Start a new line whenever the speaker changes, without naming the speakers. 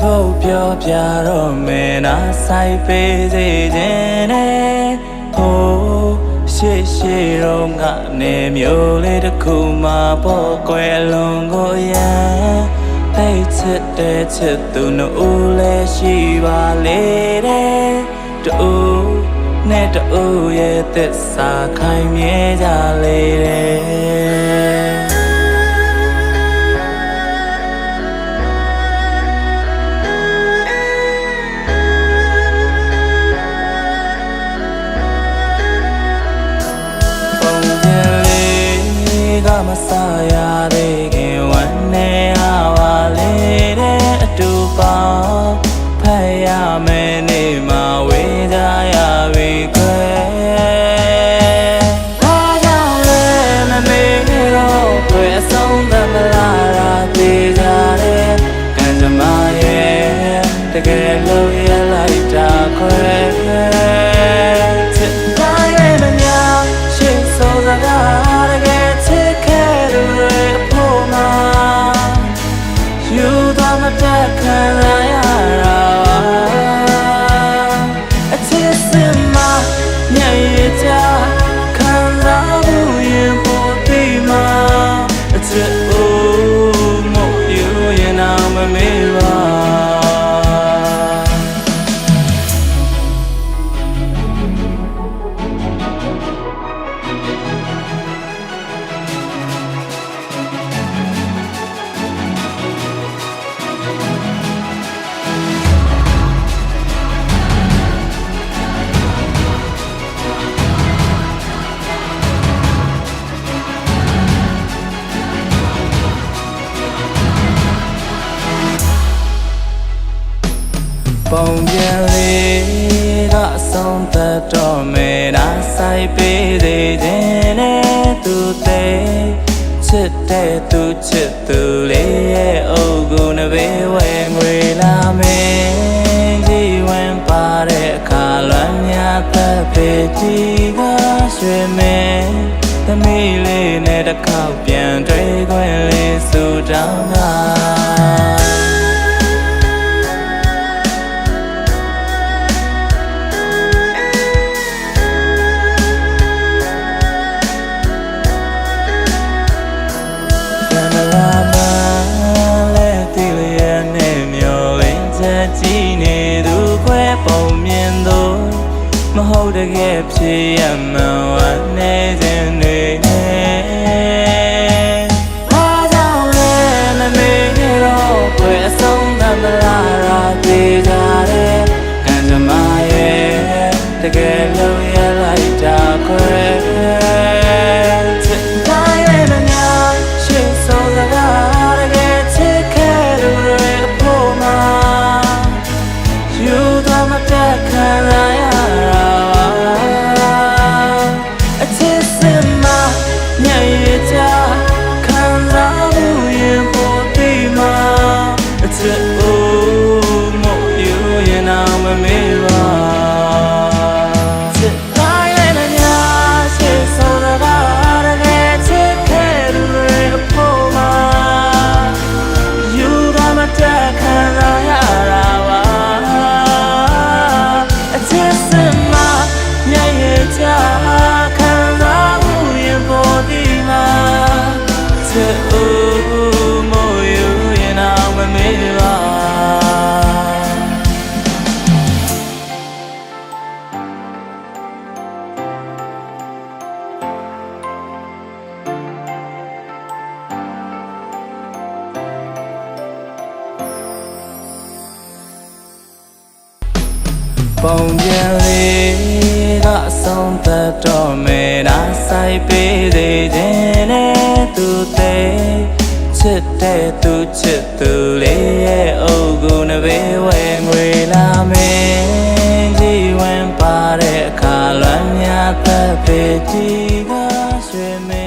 ဖို့ပြောပြတော့မယ်နာဆိုင်ပေးစေခြင်းနဲ့ဟိုးရှေ့ရှေ့တော့ကနေမျိုးလေးတစ်ခုမှပေါ်ကွယ်လွန်ကိုရန်သိချစ်တဲ့ချစ်သူနှုတ်လည်းရှိပါလေတဲ့တူနဲ့တူရဲ့သစ္စာခိုင်မြဲကြလေတဲ့မစားရသေးခင်ဝမ်းနေအားပါလေတဲ့အတူပေါင်းဖတ်ရမယ်နေမှာဝေးကြရပြီခွဲဘာကြောင့်လဲမမေ့တော့ခွဲအဆုံးသတ်မလားရာသေးကြတဲ့ကံကြမ္မာရဲ့တကယ်လို့ရလိုက်တာခွဲချစ်တိုင်းရဲ့မများရှေ့ဆုံးစကားတကယ်တက်ခံရတာအချစ်စင်မညရကြခံစားမှုရင်ပေါ်ပြီးမှအချစ်အိုးမို့ယူရင်တော့မမေ့ပါပုံပြန်လေးကအဆုံးသတ်တော့မယ်နာဆိုင်ပေးသေးခြင်းနဲ့သူသေးချစ်တဲ့သူချစ်သူလေးရဲ့အုပ်ကိုနှဘေးဝဲငွေလာမယ်ကြည်ဝင်ပါတဲ့အခါလွမ်းများသက်ပေတီကရွှေမယ်သမီးလေးနဲ့တစ်ခေါက်ပြန်တွေ့ခွင့်လေးဆူတောင်းတာကြည့်နေသူခွဲပုံမြင်သူမဟုတ်တကယ်ဖြစ်ရမှန်ဝမ်းနေခြင်းတွေဘာကြောင့်လဲမမေ့တော့ခွဲအဆုံးသတ်မလားရာသေးကြတဲ့ကံကြမ္မာရဲ့တကယ်လို့ရလိုက်တာခွဲချစ်တိုင်းရဲ့မများရှေ့ဆုံးစကားတကယ်ချစ်ခဲ့သူတွေအဖို့မှာတက်ခံရတာအချစ်စင်မညရကြခံစားမှုရင်ပေါ်ပြီးမှအချစ်အိုးမို့ယူရင်တော့မမေ့ပါချစ်တိုင်းရဲ့များရှေ့ဆုံးစကားတကယ်ချစ်ခဲ့သူတွေအဖို့မှာယူတော့မတက်ခံရတာခံစားမှုရင်ပေါ်ဒီမှာချစ်အိုးမို့ယူရင်တော့မမေ့ပါပုံပြန်လေးကအဆုံးသတ်တော့မယ်နာဆိုင်ပေးသေးခြင်းနဲ့သူသေးချစ်တဲ့သူချစ်သူလေးရဲ့အုပ်ကိုနှဘေးဝဲငွေလာမယ်ကြည်ဝင်ပါတဲ့အခါလွမ်းများသက်ပေတီကရွှေ